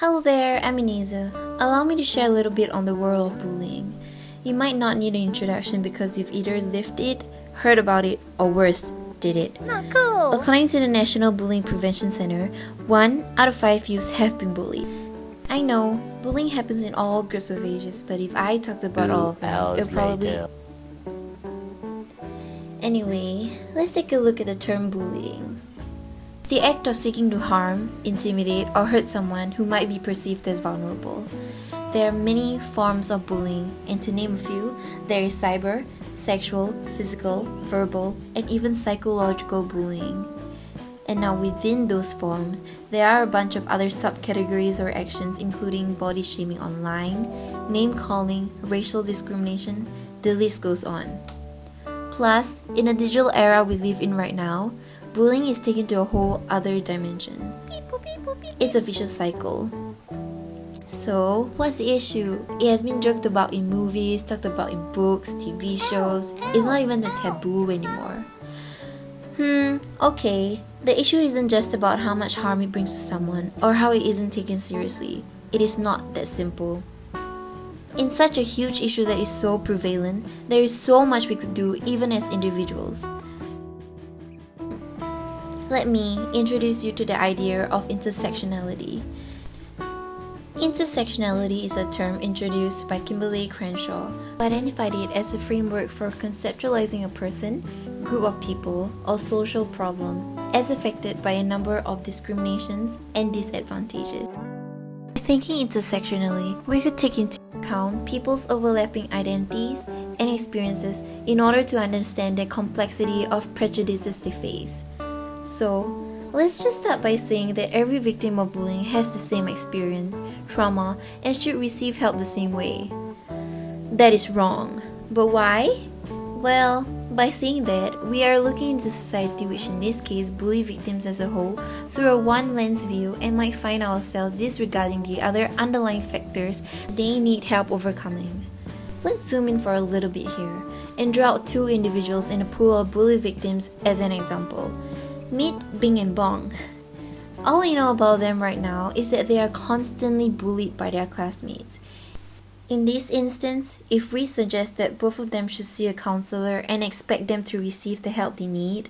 Hello there, I'm Ineza. Allow me to share a little bit on the world of bullying. You might not need an introduction because you've either lived it, heard about it, or worse, did it. Not cool. According to the National Bullying Prevention Center, 1 out of 5 youths have been bullied. I know, bullying happens in all groups of ages, but if I talked about all of them, it probably... Anyway, let's take a look at the term bullying. It's the act of seeking to harm, intimidate, or hurt someone who might be perceived as vulnerable. There are many forms of bullying, and to name a few, there is cyber, sexual, physical, verbal, and even psychological bullying. And now within those forms, there are a bunch of other subcategories or actions including body shaming online, name-calling, racial discrimination, the list goes on. Plus, in the digital era we live in right now, bullying is taken to a whole other dimension. It's a vicious cycle. So, what's the issue? It has been joked about in movies, talked about in books, TV shows. It's not even a taboo anymore. Okay. The issue isn't just about how much harm it brings to someone or how it isn't taken seriously. It is not that simple. In such a huge issue that is so prevalent, there is so much we could do even as individuals. Let me introduce you to the idea of intersectionality. Intersectionality is a term introduced by Kimberly Crenshaw, who identified it as a framework for conceptualizing a person, group of people, or social problem as affected by a number of discriminations and disadvantages. By thinking intersectionally, we could take into account people's overlapping identities and experiences in order to understand the complexity of prejudices they face. So, let's just start by saying that every victim of bullying has the same experience, trauma, and should receive help the same way. That is wrong. But why? Well, by saying that, we are looking into society which in this case bully victims as a whole through a one-lens view and might find ourselves disregarding the other underlying factors they need help overcoming. Let's zoom in for a little bit here and draw out 2 individuals in a pool of bully victims as an example. Meet Bing and Bong. All I know about them right now is that they are constantly bullied by their classmates. In this instance, if we suggest that both of them should see a counselor and expect them to receive the help they need,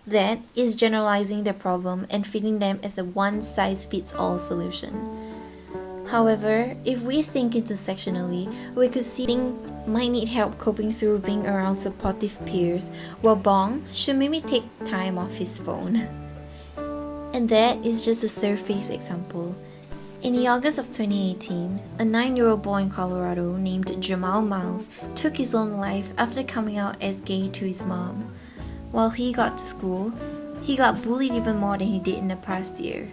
that is generalizing the problem and fitting them as a one-size-fits-all solution. However, if we think intersectionally, we could see Bing might need help coping through being around supportive peers, while Bong should maybe take time off his phone. And that is just a surface example. In the August of 2018, a 9-year-old boy in Colorado named Jamal Miles took his own life after coming out as gay to his mom. While he got to school, he got bullied even more than he did in the past year.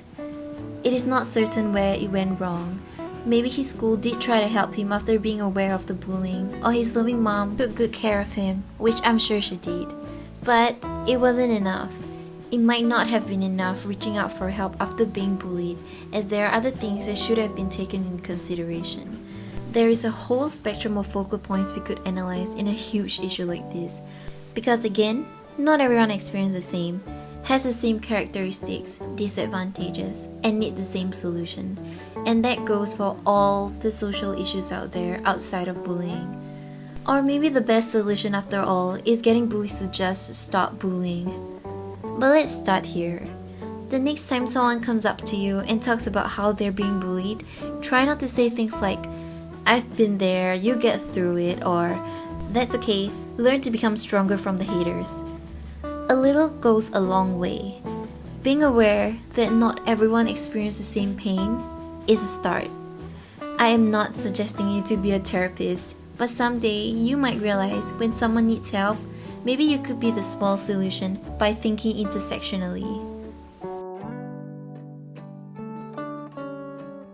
It is not certain where it went wrong. Maybe his school did try to help him after being aware of the bullying, or his loving mom took good care of him, which I'm sure she did. But it wasn't enough. It might not have been enough reaching out for help after being bullied, as there are other things that should have been taken into consideration. There is a whole spectrum of focal points we could analyze in a huge issue like this. Because again, not everyone experiences the same, has the same characteristics, disadvantages, and need the same solution. And that goes for all the social issues out there outside of bullying. Or maybe the best solution after all is getting bullies to just stop bullying. But let's start here. The next time someone comes up to you and talks about how they're being bullied, try not to say things like, "I've been there, you get through it," or "That's okay, learn to become stronger from the haters." A little goes a long way. Being aware that not everyone experiences the same pain is a start. I am not suggesting you to be a therapist, but someday you might realize when someone needs help, maybe you could be the small solution by thinking intersectionally.